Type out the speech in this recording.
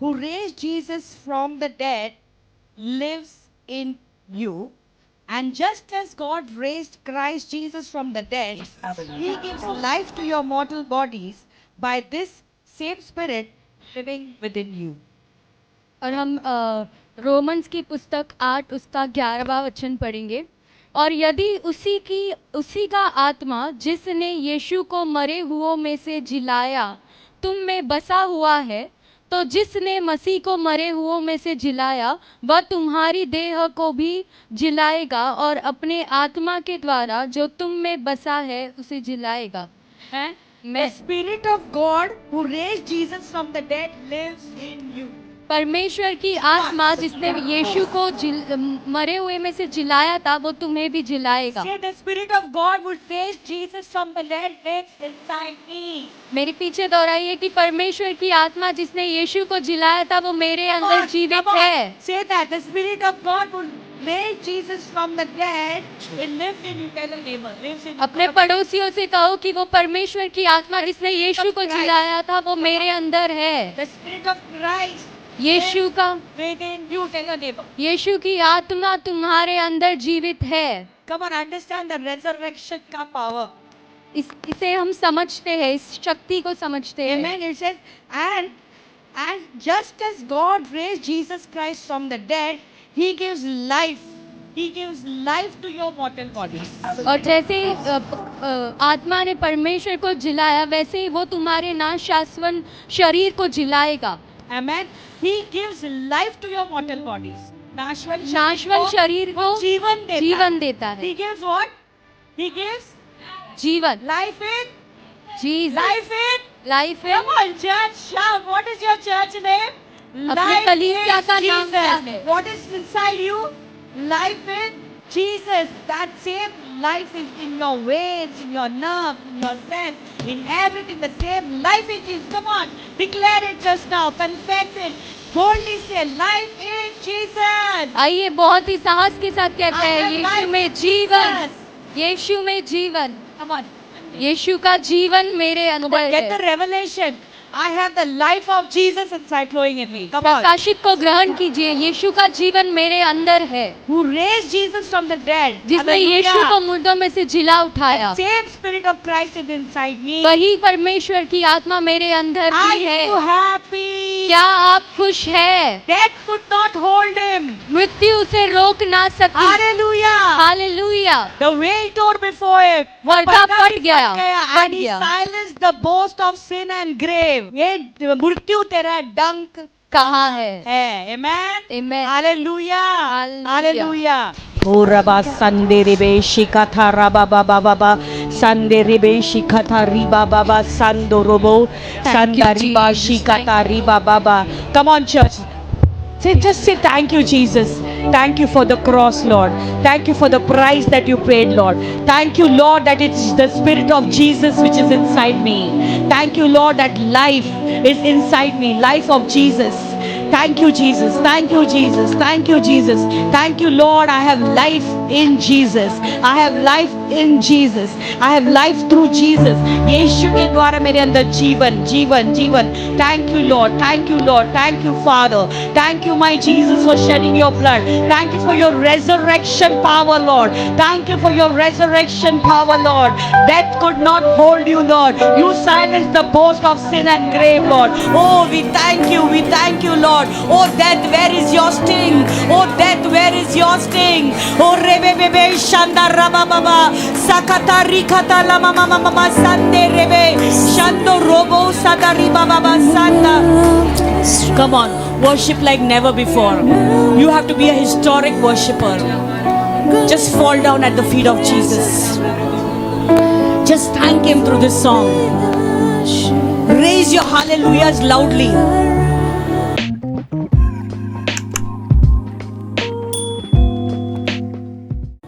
who raised Jesus from the dead lives in you. And just as God raised Christ Jesus from the dead, He gives life to your mortal bodies by this same Spirit living within you. और हम Romans की पुस्तक 8 उसका 11वां वचन पढ़ेंगे। और यदि उसी का आत्मा जिसने यीशु को मरे हुओं में से जिलाया तुम में बसा हुआ है, तो जिसने मसीह को मरे हुओं में से जिलाया वह तुम्हारी देह को भी जिलाएगा और अपने आत्मा के द्वारा जो तुम में बसा है उसे जिलाएगा। हैं? The Spirit of God who raised Jesus from the dead lives in you. परमेश्वर की आत्मा जिसने यीशु को मरे हुए में से जिलाया था वो तुम्हें भी जिलाएगा। Say, the Spirit of God who raised Jesus from the dead lives inside me. मेरे पीछे दोहराइए कि परमेश्वर की आत्मा जिसने यीशु को जिलाया था वो मेरे अंदर जीवित है। Say that the Spirit of God who raised Jesus from the dead will live in you. Tell a neighbor, lives in you. अपने पड़ोसियों से कहो कि वो परमेश्वर की आत्मा जिसने यीशु को जिलाया था वो मेरे अंदर है। The Spirit of Christ यीशु का within you. Tell a neighbor. यीशु की आत्मा तुम्हारे अंदर जीवित है। Come on, understand the resurrection का power. इसे हम समझते हैं, इस शक्ति को समझते हैं। Amen. It says, and just as God raised Jesus Christ from the dead, He gives life. He gives life to your mortal bodies. और जैसे आत्मा ने परमेश्वर को जिलाया वैसे ही वो तुम्हारे नाशाश्वत शरीर को जिलाएगा। Amen. He gives life to your mortal bodies. नाशवंत शरीर को जीवन देता है। He gives what? He gives जीवन। life in Jesus. life in. Come on, church, shout. What is your church name? अपने कलीसिया का नाम क्या है? What is inside you? Life in Jesus. That same life is in your veins, in your nerves, in your sense, in everything. The same life in Jesus. Come on, declare it just now. Confess it. Boldly say, life in Jesus. आइए बहुत ही साहस के साथ कहते हैं, यीशु में जीवन, यीशु में जीवन। Come on. यीशु का जीवन मेरे अंदर Get the है। revelation. I have the life of Jesus inside flowing in me. Come on. प्रकाशित को ग्रहण कीजिए, यीशु का जीवन मेरे अंदर है। Who raised Jesus from the dead? जिसने यीशु को मुर्दों में से जिला उठाया। Same Spirit of Christ is inside me. वही परमेश्वर की आत्मा मेरे अंदर Are भी है। you happy? क्या आप खुश हैं? Death could not hold him. मृत्यु उसे रोक ना सकी। Hallelujah. Hallelujah. The veil tore before him. पर्दा फट गया, And he silenced the boast of sin and grave. ये मृत्यु तेरा डंक कहाँ है? Amen. Amen. Hallelujah. Hallelujah. O Rabba Sande Rebe Shikatha Rabba Baba Baba Sande Rebe Shikatha Riba Baba Sando Robo Sanda Riba Shikatha Riba Baba. Come on, church. Just say thank you, Jesus. Thank you for the cross, Lord. Thank you for the price that you paid, Lord. Thank you, Lord, that it's the Spirit of Jesus which is inside me. Thank you, Lord, that life is inside me. Life of Jesus. Thank you, Jesus. Thank you, Jesus. Thank you, Jesus. Thank you, Lord. I have life in Jesus. I have life in Jesus. I have life through Jesus. यीशु के द्वारा मेरे अंदर जीवन जीवन जीवन. Thank you, Lord. Thank you, Lord. Thank you, Father. Thank you, my Jesus, for shedding your blood. Thank you for your resurrection power, Lord. Thank you for your resurrection power, Lord. Death could not hold you, Lord. You silenced the boast of sin and grave, Lord. Oh, we thank you. We thank you, Lord. Oh, death, where is your sting? Oh, death, where is your sting? Oh, rebe bebe shanda raba baba sakata rikata la mama mama sande rebe shando robo sadari baba sanda. Come on, worship like never before. You have to be a historic worshipper. Just fall down at the feet of Jesus. Just thank Him through this song. Raise your hallelujahs loudly.